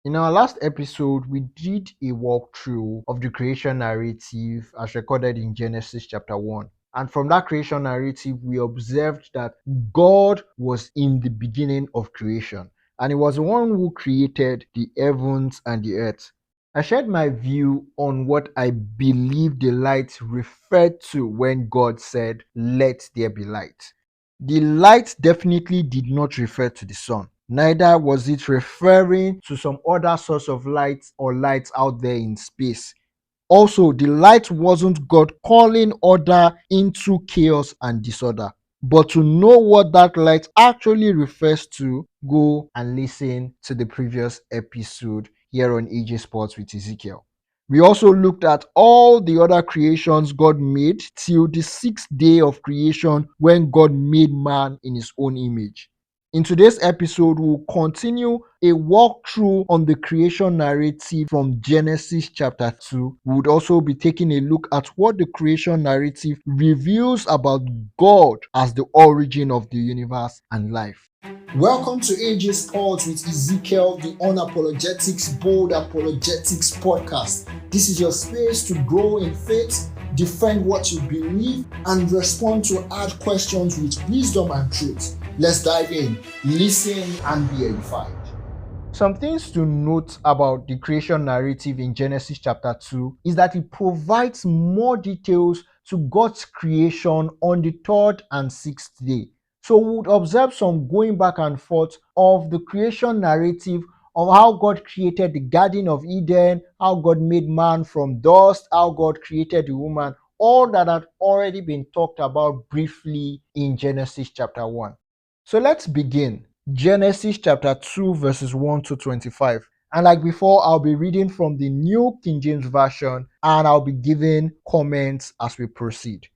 In our last episode, we did a walkthrough of the creation narrative as recorded in Genesis chapter 1. And from that creation narrative, we observed that God was in the beginning of creation, and He was the one who created the heavens and the earth. I shared my view on what I believe the light referred to when God said, "Let there be light." The light definitely did not refer to the sun. Neither was it referring to some other source of light or lights out there in space. Also, the light wasn't God calling order into chaos and disorder. But to know what that light actually refers to, go and listen to the previous episode here on AJ Sports with Ezekiel. We also looked at all the other creations God made till the sixth day of creation when God made man in his own image. In today's episode, we'll continue a walkthrough on the creation narrative from Genesis chapter 2. We would also be taking a look at what the creation narrative reveals about God as the origin of the universe and life. Welcome to AJ Sports with Ezekiel, the Unapologetics Bold Apologetics podcast. This is your space to grow in faith, defend what you believe, and respond to hard questions with wisdom and truth. Let's dive in, listen, and be edified. Some things to note about the creation narrative in Genesis chapter 2 is that it provides more details to God's creation on the third and sixth day. So we would observe some going back and forth of the creation narrative of how God created the Garden of Eden, how God made man from dust, how God created the woman, all that had already been talked about briefly in Genesis chapter 1. So let's begin. Genesis chapter 2, verses 1 to 25. And like before, I'll be reading from the New King James Version and I'll be giving comments as we proceed.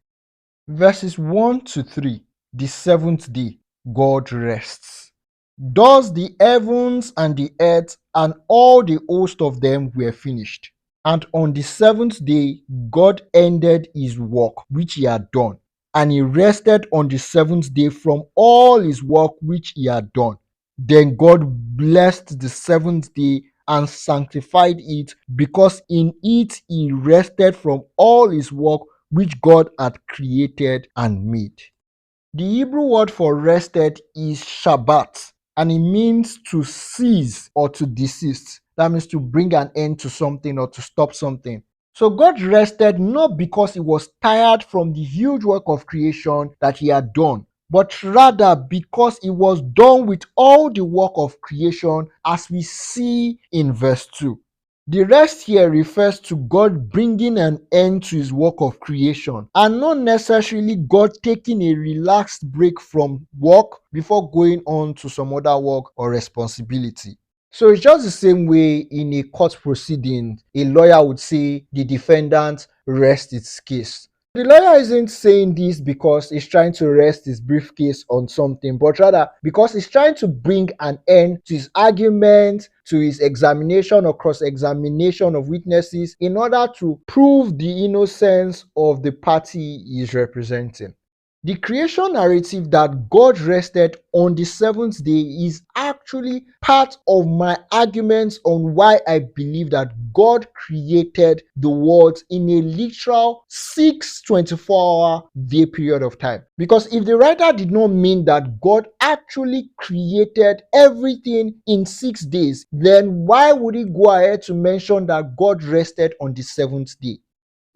Verses 1 to 3. The seventh day, God rests. Thus the heavens and the earth and all the host of them were finished. And on the seventh day, God ended his work which he had done. And he rested on the seventh day from all his work which he had done. Then God blessed the seventh day and sanctified it, because in it he rested from all his work which God had created and made. The Hebrew word for rested is Shabbat, and it means to cease or to desist. That means to bring an end to something or to stop something. So God rested not because he was tired from the huge work of creation that he had done, but rather because he was done with all the work of creation, as we see in verse 2. The rest here refers to God bringing an end to his work of creation, and not necessarily God taking a relaxed break from work before going on to some other work or responsibility. So it's just the same way in a court proceeding, a lawyer would say the defendant rests its case. The lawyer isn't saying this because he's trying to rest his briefcase on something, but rather because he's trying to bring an end to his argument, to his examination or cross-examination of witnesses in order to prove the innocence of the party he is representing. The creation narrative that God rested on the seventh day is actually part of my arguments on why I believe that God created the world in a literal 6 24-hour day period of time. Because if the writer did not mean that God actually created everything in 6 days, then why would he go ahead to mention that God rested on the seventh day?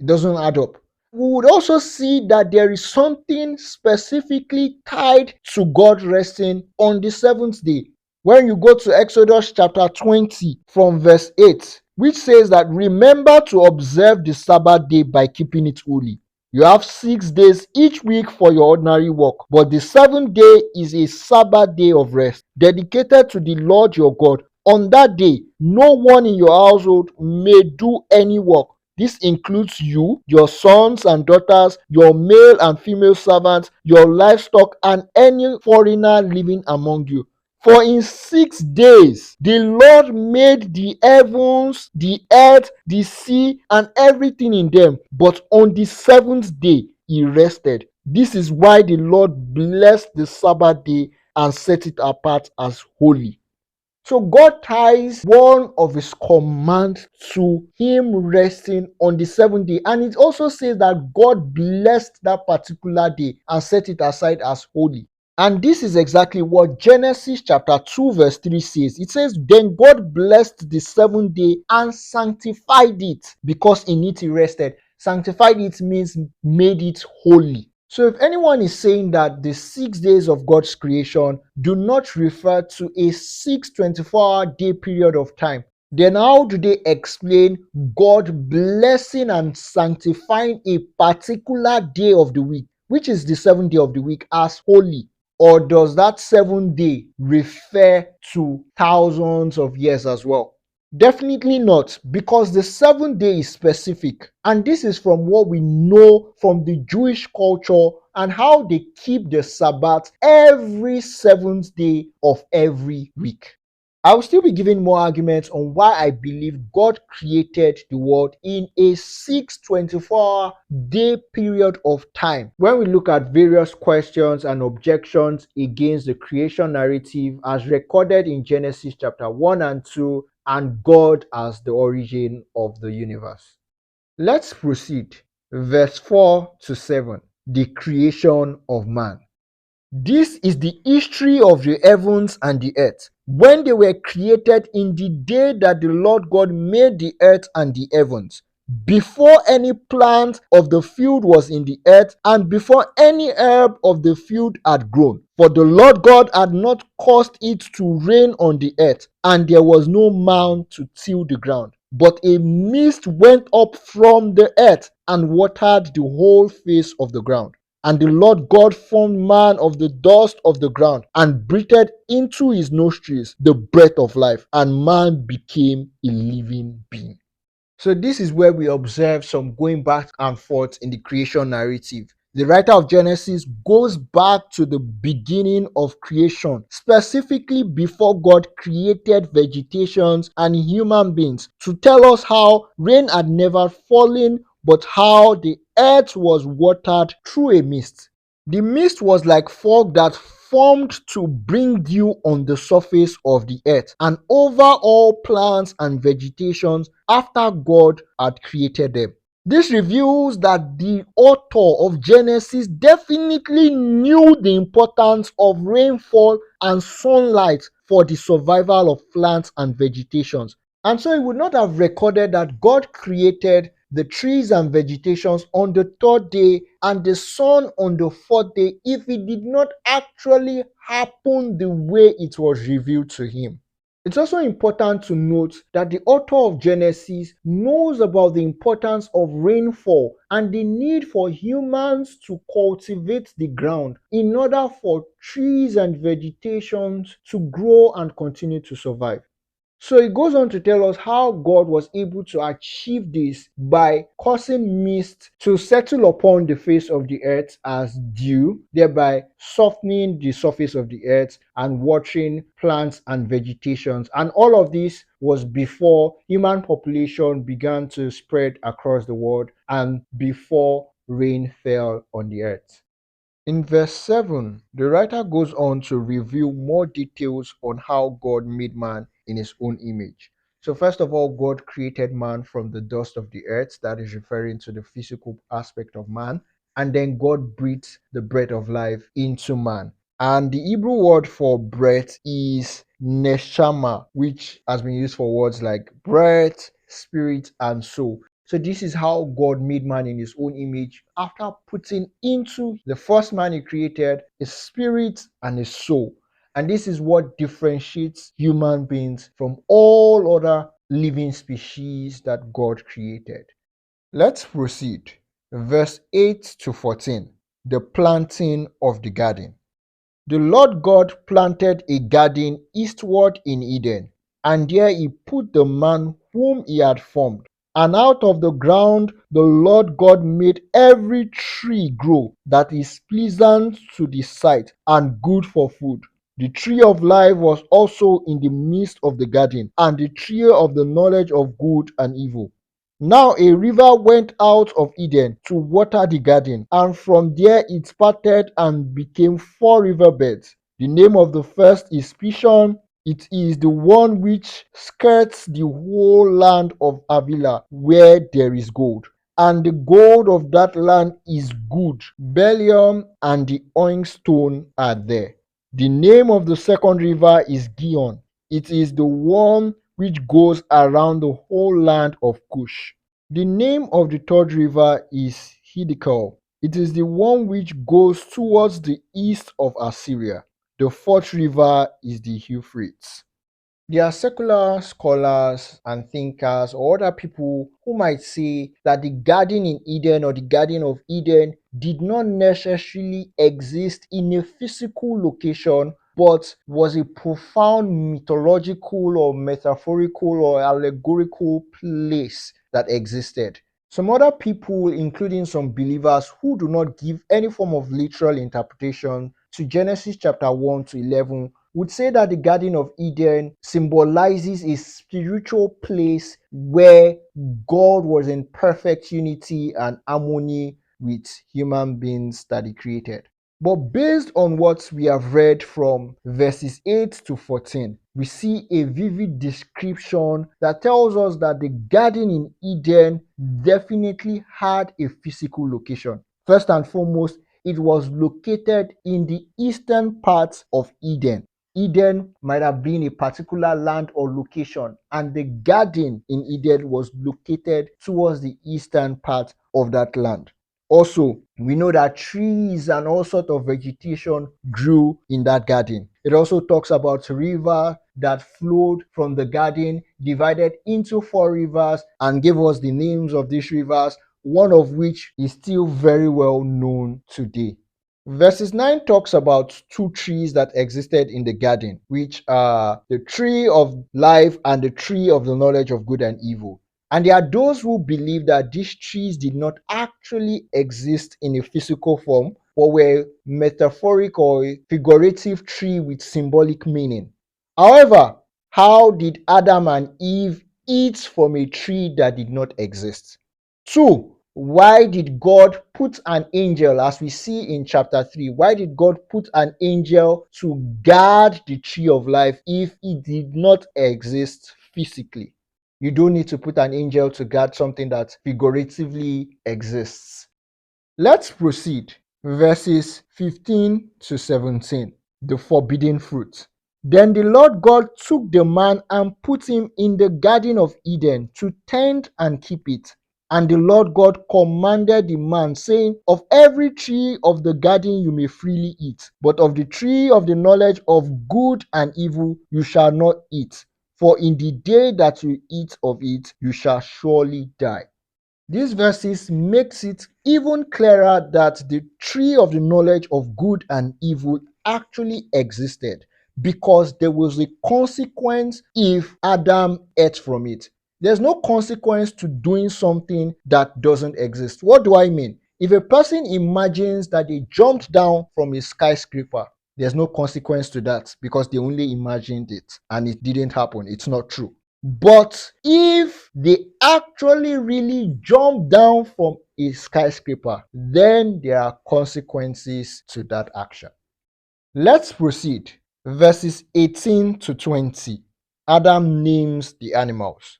It doesn't add up. We would also see that there is something specifically tied to God resting on the seventh day. When you go to Exodus chapter 20 from verse 8, which says that remember to observe the Sabbath day by keeping it holy. You have 6 days each week for your ordinary work, but the seventh day is a Sabbath day of rest, dedicated to the Lord your God. On that day, no one in your household may do any work. This includes you, your sons and daughters, your male and female servants, your livestock, and any foreigner living among you. For in 6 days the Lord made the heavens, the earth, the sea, and everything in them. But on the seventh day he rested. This is why the Lord blessed the Sabbath day and set it apart as holy. So God ties one of his commands to him resting on the seventh day. And it also says that God blessed that particular day and set it aside as holy. And this is exactly what Genesis chapter 2 verse 3 says. It says, then God blessed the seventh day and sanctified it, because in it he rested. Sanctified it means made it holy. So if anyone is saying that the 6 days of God's creation do not refer to a 6 24-hour day period of time, then how do they explain God blessing and sanctifying a particular day of the week, which is the seventh day of the week, as holy? Or does that seventh day refer to thousands of years as well? Definitely not, because the seventh day is specific. And this is from what we know from the Jewish culture and how they keep the Sabbath every seventh day of every week. I will still be giving more arguments on why I believe God created the world in a 6 24-hour day period of time when we look at various questions and objections against the creation narrative as recorded in Genesis chapter 1 and 2 and God as the origin of the universe. Let's proceed. Verse 4 to 7. The creation of man. This is the history of the heavens and the earth, when they were created in the day that the Lord God made the earth and the heavens, before any plant of the field was in the earth, and before any herb of the field had grown. For the Lord God had not caused it to rain on the earth, and there was no mound to till the ground. But a mist went up from the earth and watered the whole face of the ground. And the Lord God formed man of the dust of the ground and breathed into his nostrils the breath of life, and man became a living being. So this is where we observe some going back and forth in the creation narrative. The writer of Genesis goes back to the beginning of creation, specifically before God created vegetations and human beings, to tell us how rain had never fallen, but how the earth was watered through a mist. The mist was like fog that formed to bring dew on the surface of the earth and over all plants and vegetations after God had created them. This reveals that the author of Genesis definitely knew the importance of rainfall and sunlight for the survival of plants and vegetations. And so he would not have recorded that God created the trees and vegetations on the third day and the sun on the fourth day if it did not actually happen the way it was revealed to him. It's also important to note that the author of Genesis knows about the importance of rainfall and the need for humans to cultivate the ground in order for trees and vegetations to grow and continue to survive. So it goes on to tell us how God was able to achieve this by causing mist to settle upon the face of the earth as dew, thereby softening the surface of the earth and watering plants and vegetations. And all of this was before human population began to spread across the world and before rain fell on the earth. In verse 7, the writer goes on to reveal more details on how God made man in his own image. So, first of all, God created man from the dust of the earth, that is referring to the physical aspect of man. And then God breathed the breath of life into man. And the Hebrew word for breath is neshama, which has been used for words like breath, spirit, and soul. So this is how God made man in his own image after putting into the first man he created a spirit and a soul. And this is what differentiates human beings from all other living species that God created. Let's proceed. Verse 8 to 14. The planting of the garden. The Lord God planted a garden eastward in Eden, and there he put the man whom he had formed. And out of the ground the Lord God made every tree grow that is pleasant to the sight and good for food. The tree of life was also in the midst of the garden, and the tree of the knowledge of good and evil. Now a river went out of Eden to water the garden, and from there it parted and became four river beds. The name of the first is Pishon, It is the one which skirts the whole land of Avila where there is gold. And the gold of that land is good. Bellium and the onyx stone are there. The name of the second river is Gihon. It is the one which goes around the whole land of Cush. The name of the third river is Hiddekel. It is the one which goes towards the east of Assyria. The fourth river is the Euphrates. There are secular scholars and thinkers or other people who might say that the Garden in Eden or the Garden of Eden did not necessarily exist in a physical location but was a profound mythological or metaphorical or allegorical place that existed. Some other people, including some believers who do not give any form of literal interpretation to Genesis chapter 1 to 11, would say that the Garden of Eden symbolizes a spiritual place where God was in perfect unity and harmony with human beings that He created. But based on what we have read from verses 8 to 14, we see a vivid description that tells us that the Garden in Eden definitely had a physical location. First and foremost, it was located in the eastern part of Eden. Eden might have been a particular land or location, and the garden in Eden was located towards the eastern part of that land. Also, we know that trees and all sort of vegetation grew in that garden. It also talks about a river that flowed from the garden, divided into four rivers, and gave us the names of these rivers, one of which is still very well known today. Verses 9 talks about two trees that existed in the garden, which are the tree of life and the tree of the knowledge of good and evil. And there are those who believe that these trees did not actually exist in a physical form, but were metaphoric or a figurative tree with symbolic meaning. However, how did Adam and Eve eat from a tree that did not exist? Two, why did God put an angel, as we see in chapter 3? Why did God put an angel to guard the tree of life if it did not exist physically? You don't need to put an angel to guard something that figuratively exists. Let's proceed. Verses 15 to 17. The forbidden fruit. Then the Lord God took the man and put him in the Garden of Eden to tend and keep it. And the Lord God commanded the man, saying, Of every tree of the garden you may freely eat, but of the tree of the knowledge of good and evil you shall not eat. For in the day that you eat of it, you shall surely die. These verses makes it even clearer that the tree of the knowledge of good and evil actually existed, because there was a consequence if Adam ate from it. There's no consequence to doing something that doesn't exist. What do I mean? If a person imagines that they jumped down from a skyscraper, there's no consequence to that because they only imagined it and it didn't happen. It's not true. But if they actually really jump down from a skyscraper, then there are consequences to that action. Let's proceed. Verses 18 to 20. Adam names the animals.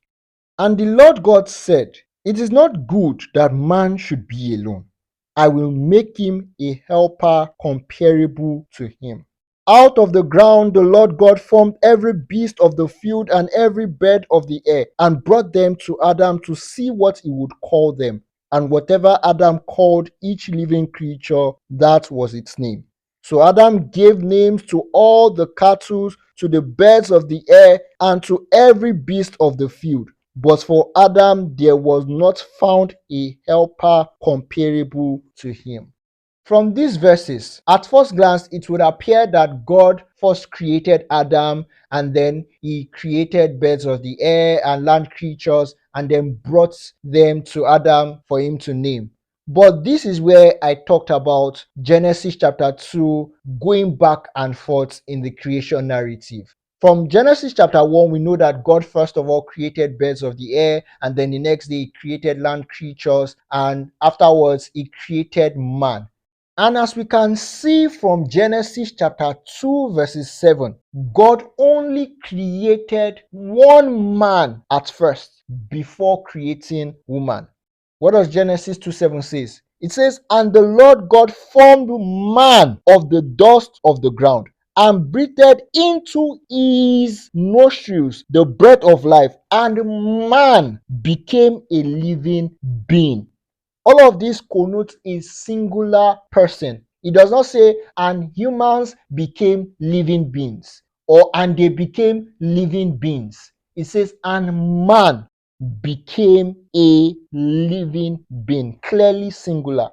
And the Lord God said, It is not good that man should be alone. I will make him a helper comparable to him. Out of the ground the Lord God formed every beast of the field and every bird of the air, and brought them to Adam to see what he would call them. And whatever Adam called each living creature, that was its name. So Adam gave names to all the cattle, to the birds of the air, and to every beast of the field. But for Adam there was not found a helper comparable to him. From these verses, at first glance, it would appear that God first created Adam and then he created birds of the air and land creatures and then brought them to Adam for him to name. But this is where I talked about Genesis chapter 2 going back and forth in the creation narrative. From Genesis chapter 1, we know that God first of all created birds of the air, and then the next day he created land creatures, and afterwards he created man. And as we can see from Genesis chapter 2, verses 7, God only created one man at first before creating woman. What does Genesis 2:7 says? It says, "And the Lord God formed man of the dust of the ground and breathed into his nostrils the breath of life, and man became a living being." All of this connotes a singular person. It does not say, "and humans became living beings," or "and they became living beings." It says, "and man became a living being," clearly singular.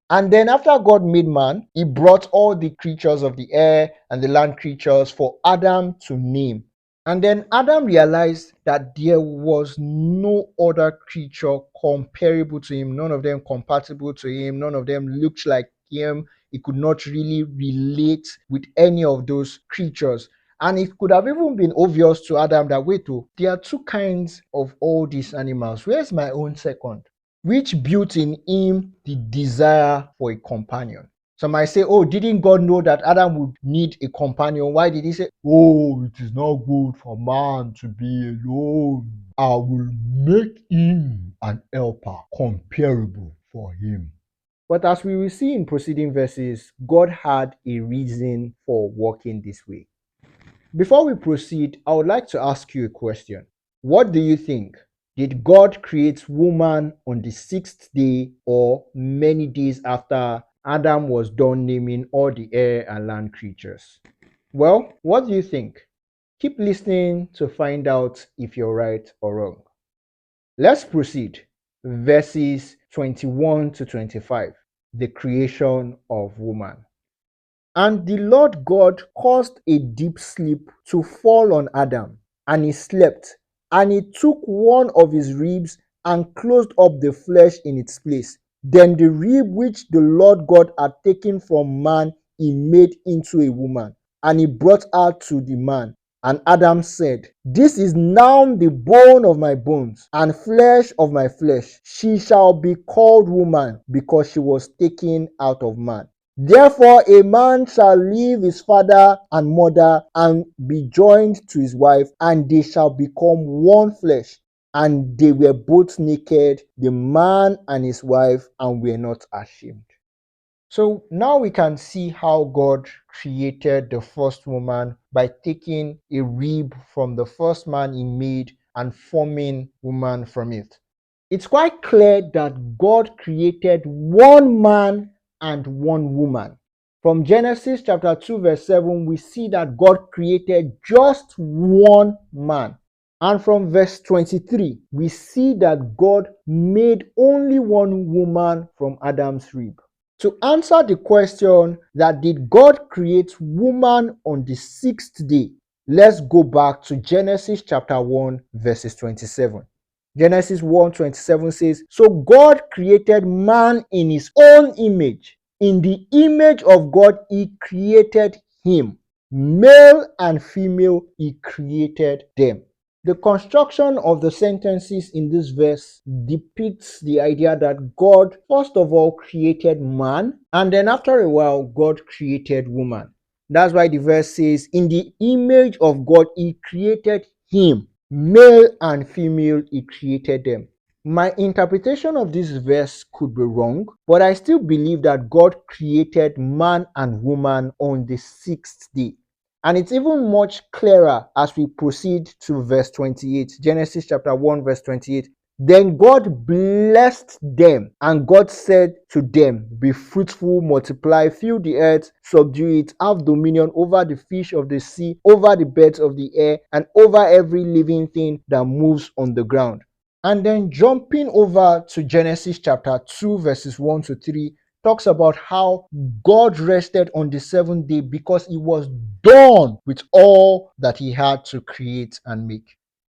And then after God made man, he brought all the creatures of the air and the land creatures for Adam to name. And then Adam realized that there was no other creature comparable to him, none of them compatible to him, none of them looked like him. He could not really relate with any of those creatures. And it could have even been obvious to Adam that, wait, oh, there are two kinds of all these animals. Where's my own second? Which built in him the desire for a companion. Some might say, "Oh, didn't God know that Adam would need a companion? Why did he say, 'Oh, it is not good for man to be alone. I will make him an helper comparable for him'?" But as we will see in preceding verses, God had a reason for working this way. Before we proceed, I would like to ask you a question. What do you think? Did God create woman on the sixth day or many days after Adam was done naming all the air and land creatures? Well, what do you think? Keep listening to find out if you're right or wrong. Let's proceed. Verses 21 to 25. The creation of woman. "And the Lord God caused a deep sleep to fall on Adam, and he slept. And he took one of his ribs and closed up the flesh in its place. Then the rib which the Lord God had taken from man, he made into a woman, and he brought her to the man. And Adam said, 'This is now the bone of my bones and flesh of my flesh. She shall be called woman, because she was taken out of man.' Therefore a man shall leave his father and mother and be joined to his wife, and they shall become one flesh. And they were both naked, the man and his wife, and were not ashamed." So now we can see how God created the first woman by taking a rib from the first man he made and forming woman from it. It's quite clear that God created one man and one woman. From Genesis chapter 2, verse 7, we see that God created just one man. And from verse 23, we see that God made only one woman from Adam's rib. To answer the question that did God create woman on the sixth day, let's go back to Genesis chapter 1, verses 27. Genesis 1:27 says, "So God created man in his own image. In the image of God, he created him. Male and female, he created them." The construction of the sentences in this verse depicts the idea that God, first of all, created man, and then after a while, God created woman. That's why the verse says, "In the image of God, he created him. Male and female, he created them." My interpretation of this verse could be wrong, but I still believe that God created man and woman on the sixth day. And it's even much clearer as we proceed to verse 28. Genesis chapter 1, verse 28. "Then God blessed them, and God said to them, 'Be fruitful, multiply, fill the earth, subdue it, have dominion over the fish of the sea, over the birds of the air, and over every living thing that moves on the ground.'" And then jumping over to Genesis chapter 2, verses 1 to 3, talks about how God rested on the seventh day because he was done with all that he had to create and make.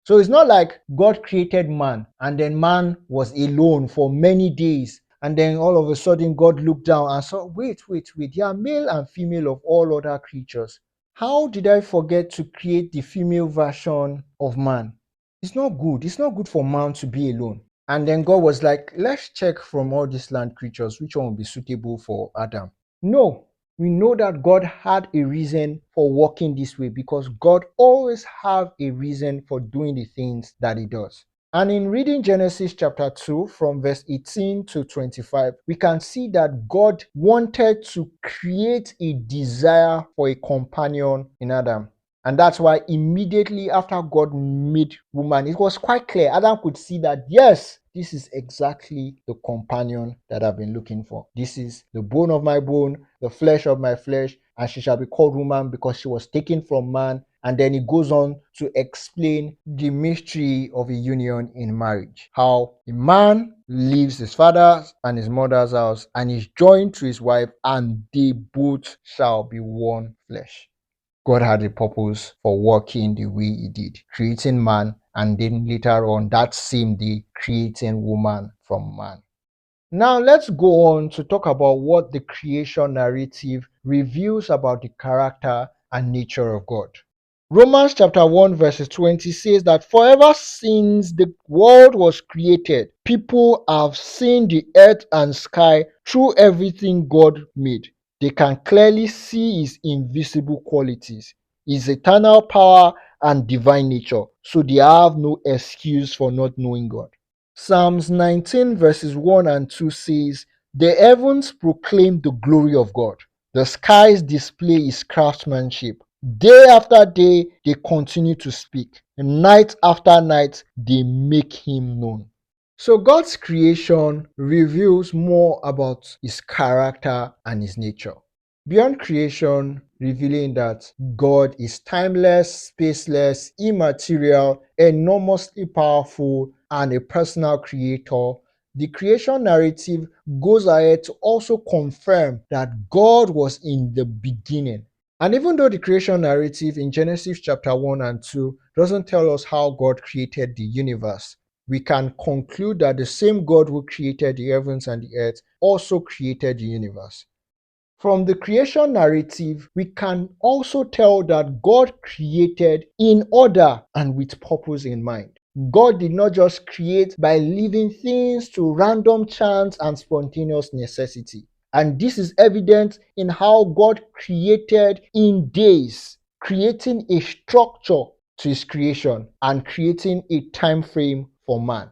So it's not like God created man and then man was alone for many days. And then all of a sudden God looked down and saw, wait, they are male and female of all other creatures. How did I forget to create the female version of man? It's not good. It's not good for man to be alone. And then God was like, let's check from all these land creatures which one will be suitable for Adam. No, we know that God had a reason for working this way because God always have a reason for doing the things that he does. And in reading Genesis chapter 2 from verse 18 to 25, we can see that God wanted to create a desire for a companion in Adam. And that's why immediately after God made woman, it was quite clear. Adam could see that, yes, this is exactly the companion that I've been looking for. This is the bone of my bone, the flesh of my flesh, and she shall be called woman because she was taken from man. And then it goes on to explain the mystery of a union in marriage. How a man leaves his father's and his mother's house and is joined to his wife, and they both shall be one flesh. God had a purpose for working the way he did, creating man and then later on that same day creating woman from man. Now let's go on to talk about what the creation narrative reveals about the character and nature of God. Romans chapter 1 verses 20 says that forever since the world was created, people have seen the earth and sky through everything God made. They can clearly see his invisible qualities, his eternal power and divine nature, so they have no excuse for not knowing God. Psalms 19 verses 1 and 2 says, the heavens proclaim the glory of God. The skies display his craftsmanship. Day after day, they continue to speak. Night after night, they make him known. So God's creation reveals more about his character and his nature. Beyond creation, revealing that God is timeless, spaceless, immaterial, enormously powerful, and a personal creator, the creation narrative goes ahead to also confirm that God was in the beginning. And even though the creation narrative in Genesis chapter 1 and 2 doesn't tell us how God created the universe, we can conclude that the same God who created the heavens and the earth also created the universe. From the creation narrative, we can also tell that God created in order and with purpose in mind. God did not just create by leaving things to random chance and spontaneous necessity. And this is evident in how God created in days, creating a structure to his creation and creating a time frame for man.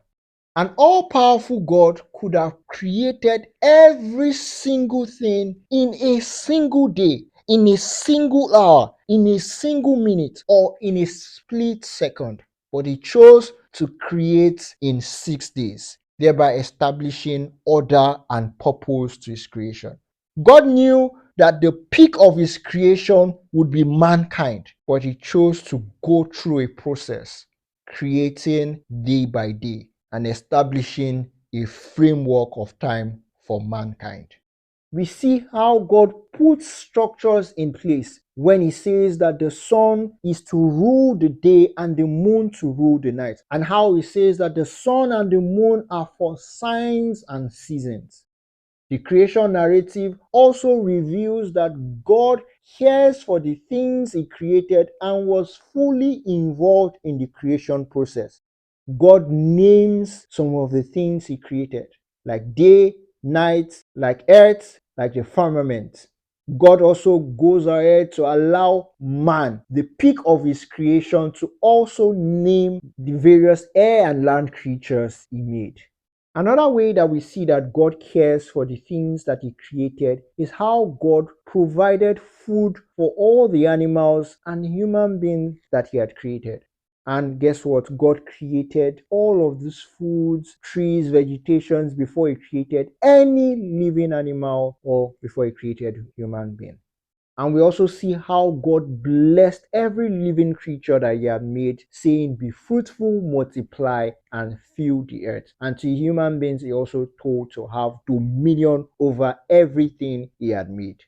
An all powerful God could have created every single thing in a single day, in a single hour, in a single minute, or in a split second. But he chose to create in 6 days, thereby establishing order and purpose to his creation. God knew that the peak of his creation would be mankind, but he chose to go through a process, creating day by day and establishing a framework of time for mankind. We see how God puts structures in place when he says that the sun is to rule the day and the moon to rule the night, and how he says that the sun and the moon are for signs and seasons. The creation narrative also reveals that God cares for the things he created and was fully involved in the creation process. God names some of the things he created, like day, night, like earth, like the firmament. God also goes ahead to allow man, the peak of his creation, to also name the various air and land creatures he made. Another way that we see that God cares for the things that he created is how God provided food for all the animals and human beings that he had created. And guess what? God created all of these foods, trees, vegetations before he created any living animal or before he created human being. And we also see how God blessed every living creature that he had made, saying, be fruitful, multiply, and fill the earth. And to human beings, he also told to have dominion over everything he had made.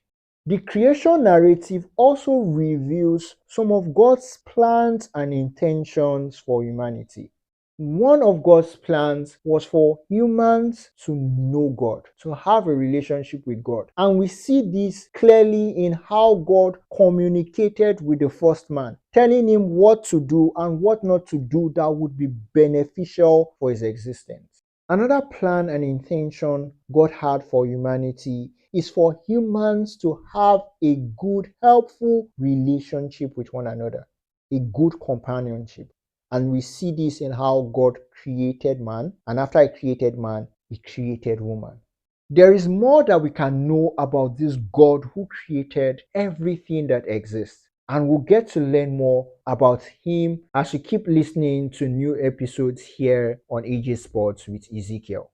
The creation narrative also reveals some of God's plans and intentions for humanity. One of God's plans was for humans to know God, to have a relationship with God. And we see this clearly in how God communicated with the first man, telling him what to do and what not to do that would be beneficial for his existence. Another plan and intention God had for humanity is for humans to have a good, helpful relationship with one another, a good companionship. And we see this in how God created man. And after He created man, He created woman. There is more that we can know about this God who created everything that exists. And we'll get to learn more about Him as we keep listening to new episodes here on AJ Sports with Ezekiel.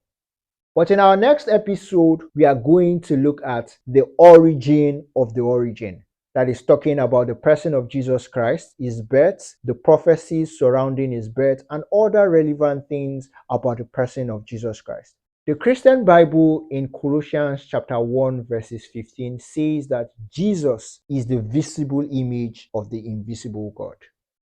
But in our next episode, we are going to look at the origin of the origin. That is talking about the person of Jesus Christ, His birth, the prophecies surrounding His birth, and other relevant things about the person of Jesus Christ. The Christian Bible in Colossians chapter 1 verses 15 says that Jesus is the visible image of the invisible God.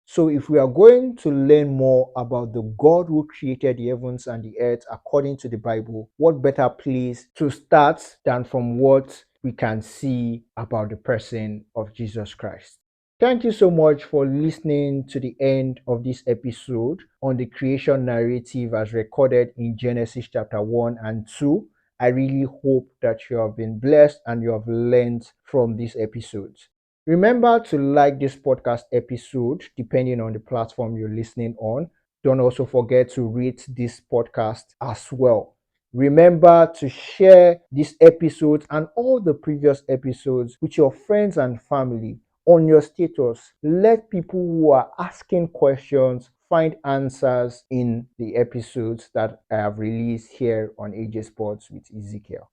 So if we are going to learn more about the God who created the heavens and the earth according to the Bible, what better place to start than from what we can see about the person of Jesus Christ? Thank you so much for listening to the end of this episode on the creation narrative as recorded in Genesis chapter 1 and 2. I really hope that you have been blessed and you have learned from these episodes. Remember to like this podcast episode depending on the platform you're listening on. Don't also forget to rate this podcast as well. Remember to share this episode and all the previous episodes with your friends and family on your status. Let people who are asking questions find answers in the episodes that I have released here on AJ Sports with Ezekiel.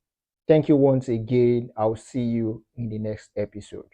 Thank you once again. I'll see you in the next episode.